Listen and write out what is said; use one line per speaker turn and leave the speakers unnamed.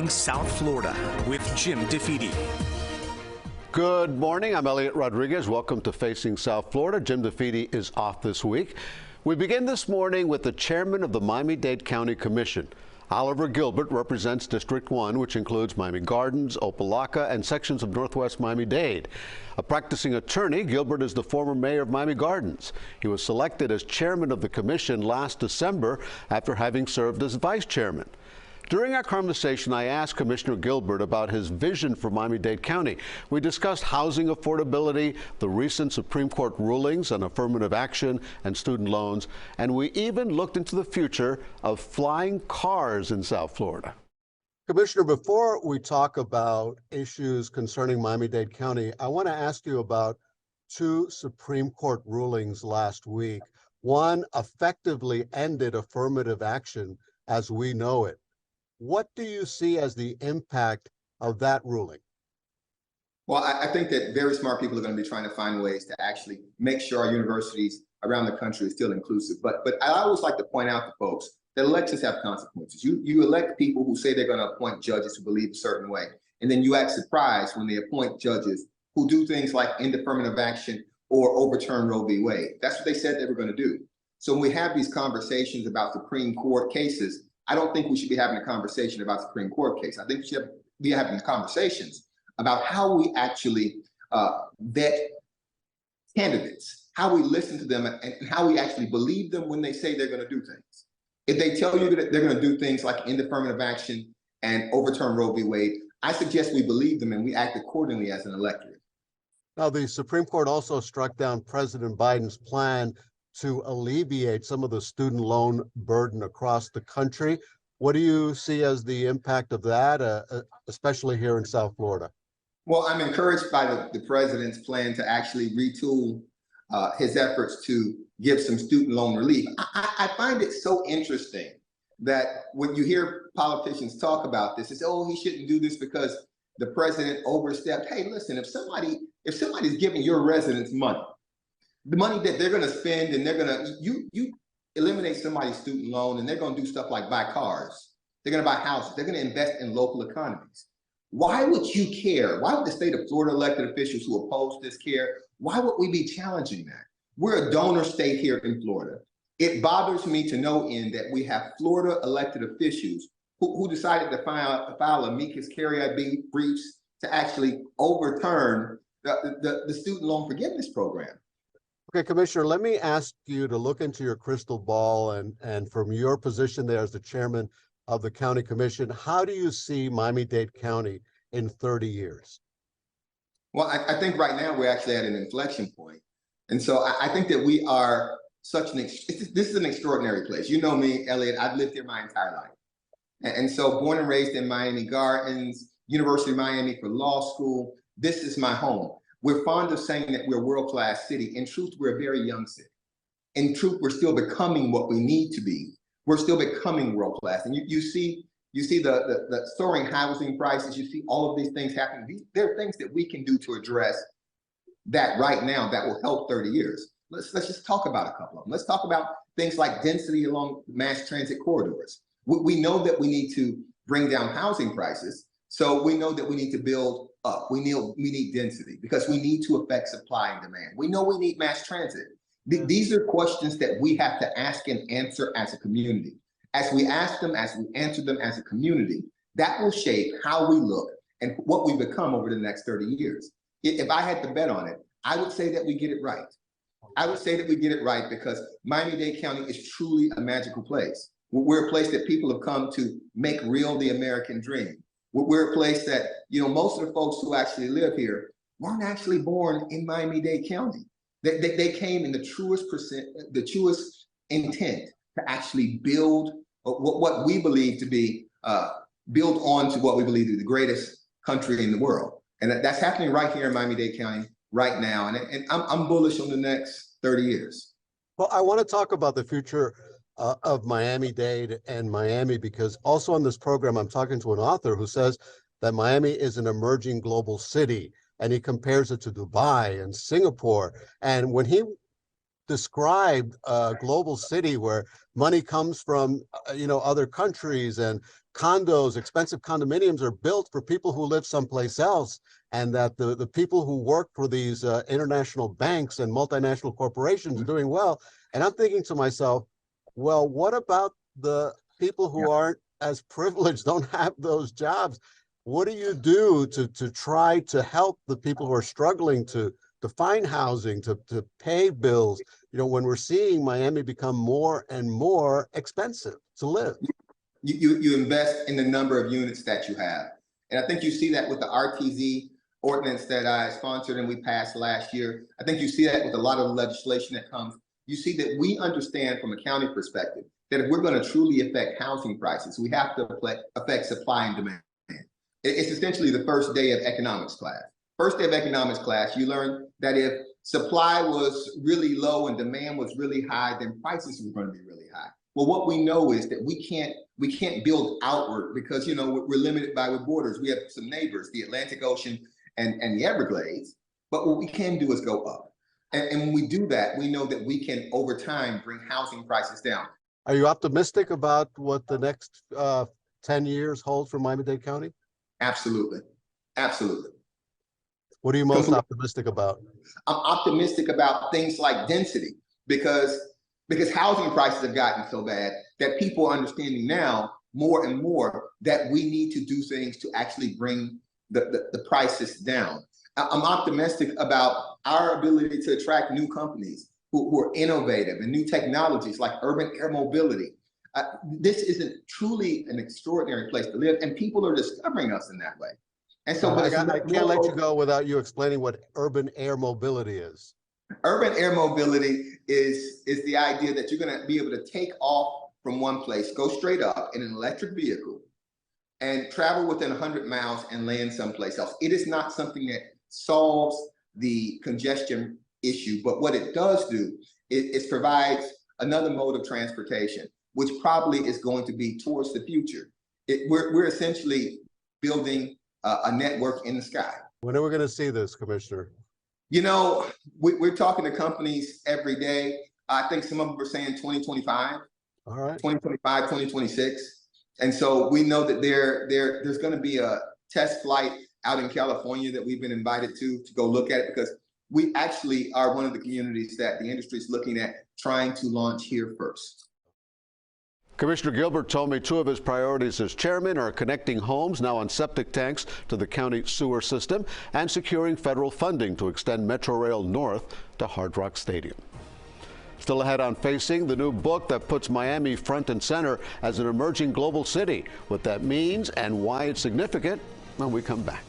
South Florida with Jim DeFede.
Good morning. I'm Elliot Rodriguez. Welcome to Facing South Florida. Jim DeFede is off this week. We begin this morning with the chairman of the Miami-Dade County Commission. Oliver Gilbert represents District 1, which includes Miami Gardens, Opa-locka, and sections of Northwest Miami-Dade. A practicing attorney, Gilbert is the former mayor of Miami Gardens. He was selected as chairman of the commission last December after having served as vice chairman. During our conversation, I asked Commissioner Gilbert about his vision for Miami-Dade County. We discussed housing affordability, the recent Supreme Court rulings on affirmative action and student loans, and we even looked into the future of flying cars in South Florida. Commissioner, before we talk about issues concerning Miami-Dade County, I want to ask you about two Supreme Court rulings last week. One effectively ended affirmative action as we know it. What do you see as the impact of that ruling?
Well, I think that very smart people are going to be trying to find ways to actually make sure our universities around the country are still inclusive. But I always like to point out to folks that elections have consequences. You elect people who say they're going to appoint judges who believe a certain way. And then you act surprised when they appoint judges who do things like end affirmative action or overturn Roe v. Wade. That's what they said they were going to do. So when we have these conversations about Supreme Court cases, I don't think we should be having a conversation about Supreme Court case. I think we should be having conversations about how we actually vet candidates, how we listen to them, and how we actually believe them when they say they're going to do things. If they tell you that they're going to do things like end affirmative action and overturn Roe v. Wade, I suggest we believe them and we act accordingly as an electorate.
Now, the Supreme Court also struck down President Biden's plan to alleviate some of the student loan burden across the country. What do you see as the impact of that, especially here in South Florida?
Well, I'm encouraged by the president's plan to actually retool his efforts to give some student loan relief. I find it so interesting that when you hear politicians talk about this, it's, oh, he shouldn't do this because the president overstepped. Hey, listen, if somebody's giving your residents money, the money that they're going to spend, and they're going to, you eliminate somebody's student loan, and they're going to do stuff like buy cars. They're going to buy houses. They're going to invest in local economies. Why would you care? Why would the state of Florida elected officials who oppose this care? Why would we be challenging that? We're a donor state here in Florida. It bothers me to no end that we have Florida elected officials who decided to file amicus curiae briefs to actually overturn the student loan forgiveness program.
Okay, Commissioner, let me ask you to look into your crystal ball and from your position there as the chairman of the county commission, how do you see Miami-Dade County in 30 years?
Well, I think right now we're actually at an inflection point. And so I think that we are this is an extraordinary place. You know me, Elliot, I've lived here my entire life. And so born and raised in Miami Gardens, University of Miami for law school, this is my home. We're fond of saying that we're a world-class city. In truth, we're a very young city. In truth, we're still becoming what we need to be. We're still becoming world-class. And you see the soaring housing prices. You see all of these things happening. There are things that we can do to address that right now that will help 30 years. Let's just talk about a couple of them. Let's talk about things like density along mass transit corridors. We know that we need to bring down housing prices. So we know that we need to build up. We need density because we need to affect supply and demand. We know we need mass transit. These are questions that we have to ask and answer as a community. As we ask them, as we answer them as a community, that will shape how we look and what we become over the next 30 years. If I had to bet on it, I would say that we get it right. I would say that we get it right because Miami-Dade County is truly a magical place. We're a place that people have come to make real the American dream. We're a place that, most of the folks who actually live here weren't actually born in Miami-Dade County. They came in the truest intent to actually build what we believe to be, build on to what we believe to be the greatest country in the world. And that's happening right here in Miami-Dade County right now. And I'm bullish on the next 30 years.
Well, I want to talk about the future of Miami-Dade and Miami, because also on this program, I'm talking to an author who says that Miami is an emerging global city, and he compares it to Dubai and Singapore. And when he described a global city where money comes from, other countries and condos, expensive condominiums are built for people who live someplace else, and that the people who work for these international banks and multinational corporations are doing well. And I'm thinking to myself, well, what about the people who aren't as privileged, don't have those jobs? What do you do to try to help the people who are struggling to find housing, to pay bills, you know, when we're seeing Miami become more and more expensive to live?
You invest in the number of units that you have. And I think you see that with the RTZ ordinance that I sponsored and we passed last year. I think you see that with a lot of legislation that comes. You see that we understand from a county perspective that if we're going to truly affect housing prices, we have to affect supply and demand. It's essentially the first day of economics class. First day of economics class, you learn that if supply was really low and demand was really high, then prices were going to be really high. Well, what we know is that we can't build outward because, you know, we're limited by the borders. We have some neighbors, the Atlantic Ocean and the Everglades, but what we can do is go up. And when we do that, we know that we can, over time, bring housing prices down.
Are you optimistic about what the next 10 years hold for Miami-Dade County?
Absolutely. Absolutely.
What are you most optimistic about?
I'm optimistic about things like density because housing prices have gotten so bad that people are understanding now more and more that we need to do things to actually bring the prices down. I'm optimistic about our ability to attract new companies who are innovative and new technologies like urban air mobility. This is truly an extraordinary place to live, and people are discovering us in that way. And so,
I can't let you go without you explaining what urban air mobility is.
Urban air mobility is the idea that you're going to be able to take off from one place, go straight up in an electric vehicle, and travel within 100 miles and land someplace else. It is not something that solves the congestion issue, but what it does do is provides another mode of transportation, which probably is going to be towards the future. We're essentially building a network in the sky.
When are we going to see this, Commissioner?
You know, we're talking to companies every day. I think some of them are saying 2025,
all right,
2025, 2026. And so we know that there's going to be a test flight out in California that we've been invited to go look at it, because we actually are one of the communities that the industry is looking at trying to launch here first.
Commissioner Gilbert told me two of his priorities as chairman are connecting homes now on septic tanks to the county sewer system and securing federal funding to extend Metro Rail north to Hard Rock Stadium. Still ahead on Facing, the new book that puts Miami front and center as an emerging global city. What that means and why it's significant when we come back.